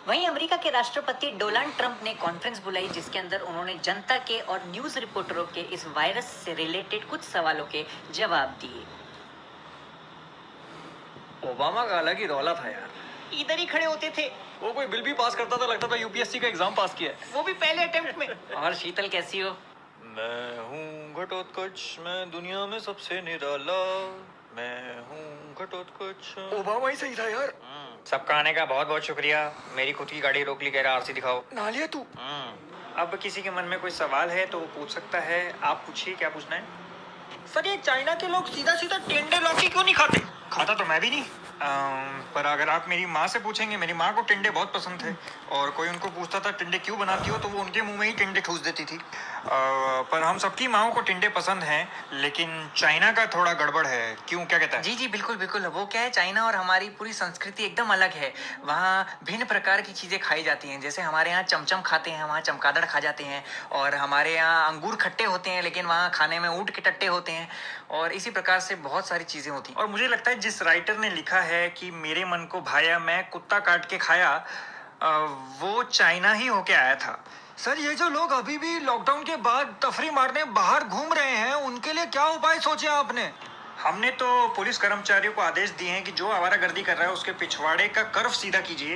वहीं अमेरिका के राष्ट्रपति डोनाल्ड ट्रंप ने कॉन्फ्रेंस बुलाई जिसके अंदर उन्होंने जनता के और न्यूज रिपोर्टरों के इस वायरस से रिलेटेड कुछ सवालों के जवाब दिए। ओबामा का अलग ही रौला था यार। इधर ही खड़े होते थे। वो कोई बिल भी पास करता था, लगता था यूपीएससी का एग्जाम पास किया है। वो भी पहले अटेम्प्ट में। और शीतल कैसी हो? मैं हूँ घटोत्कच, मैं दुनिया में सबसे निराला। मैं हूँ घटोत्कच। ओबामा ही सही था यार। सबका आने का बहुत बहुत शुक्रिया। मेरी खुद की गाड़ी रोक ली, कह रहा आरसी दिखाओ। ना लिया तू। अब किसी के मन में कोई सवाल है तो वो पूछ सकता है। आप पूछिए, क्या पूछना है? सर ये चाइना के लोग सीधा सीधा टिंडे लौकी क्यों नहीं खाते? खाता तो मैं भी नहीं, पर अगर आप मेरी माँ से पूछेंगे, मेरी माँ को टिंडे बहुत पसंद थे और कोई उनको पूछता था टिंडे क्यों बनाती हो तो वो उनके मुंह में ही टिंडे ठूस देती थी। पर हम सबकी माँओं को टिंडे पसंद हैं, लेकिन चाइना का थोड़ा गड़बड़ है। क्यों, क्या कहता है? जी जी बिल्कुल बिल्कुल। वो क्या है, चाइना और हमारी पूरी संस्कृति एकदम अलग है। वहाँ भिन्न प्रकार की चीज़ें खाई जाती हैं। जैसे हमारे यहाँ चमचम खाते हैं, वहाँ चमगादड़ खा जाते हैं। और हमारे यहाँ अंगूर खट्टे होते हैं लेकिन वहाँ खाने में ऊँट के टट्टे होते हैं। और इसी प्रकार से बहुत सारी चीज़ें होती हैं। और मुझे लगता है जिस राइटर ने लिखा है कि मेरे मन को भाया, मैं कुत्ता काट के खाया, वो चाइना ही होके आया था। सर ये जो लोग अभी भी लॉकडाउन के बाद तफरी मारने बाहर घूम रहे हैं, उनके लिए क्या उपाय सोचे आपने? हमने तो पुलिस कर्मचारियों को आदेश दिए हैं कि जो आवारागर्दी कर रहा है उसके पिछवाड़े का कर्व सीधा कीजिए।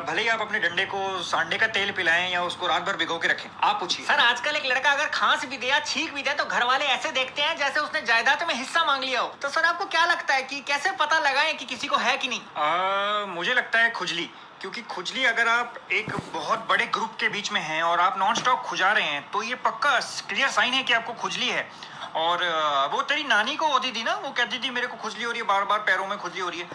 भले ही आप अपने डंडे को सांडे का तेल पिलाएं या उसको रात भर भिगो के रखें। आप पूछिए। सर आजकल एक लड़का अगर खांस भी दे या छींक भी दे तो घर वाले ऐसे देखते हैं जैसे उसने जायदाद में हिस्सा मांग लिया हो। तो सर आपको क्या लगता है कि कैसे पता लगाएं कि किसी को है कि नहीं? मुझे लगता है खुजली, क्योंकि खुजली अगर आप एक बहुत बड़े ग्रुप के बीच में हैं और आप नॉन स्टॉप खुजा रहे हैं तो ये पक्का क्लियर साइन है कि आपको खुजली है। और वो तेरी नानी को होती थी ना, वो कहती थी मेरे को खुजली हो रही है, बार बार पैरों में खुजली हो रही है।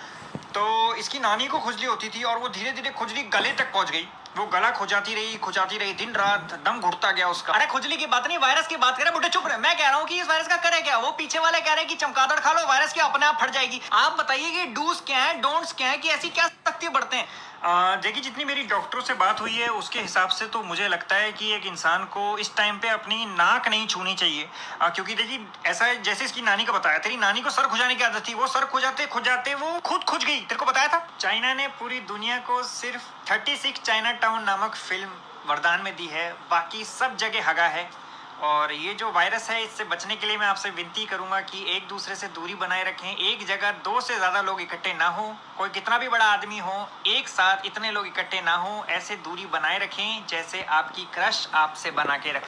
तो इसकी नानी को खुजली होती थी और वो धीरे धीरे खुजली गले तक पहुंच गई। वो गला खुजाती रही दिन रात, दम घुटता गया उसका। अरे खुजली की बात नहीं, वायरस की बात करें। बुढ़े चुप रहे। मैं कह रहा हूँ कि इस वायरस का करे क्या? वो पीछे वाले कह रहे हैं कि चमगादड़ खा लो, वायरस क्या अपने आप फट जाएगी। आप बताइए कि डूज क्या है, डोंट्स क्या है, कि ऐसी क्या सख्ती बढ़ते हैं? देखिए, जितनी मेरी डॉक्टरों से बात हुई है उसके हिसाब से तो मुझे लगता है कि एक इंसान को इस टाइम पे अपनी नाक नहीं छूनी चाहिए। क्योंकि देखिए, ऐसा है जैसे इसकी नानी को बताया, तेरी नानी को सर खुजाने की आदत थी, वो सर खुजाते वो खुद खुज गई। तेरे को बताया था। चाइना ने पूरी दुनिया को सिर्फ 36 चाइना टाउन नामक फिल्म वरदान में दी है, बाकी सब जगह हगा है। और ये जो वायरस है, इससे बचने के लिए मैं आपसे विनती करूंगा कि एक दूसरे से दूरी बनाए रखें। एक जगह 2 से ज़्यादा लोग इकट्ठे ना हो। कोई कितना भी बड़ा आदमी हो, एक साथ इतने लोग इकट्ठे ना हो। ऐसे दूरी बनाए रखें जैसे आपकी क्रश आपसे बना के रखें।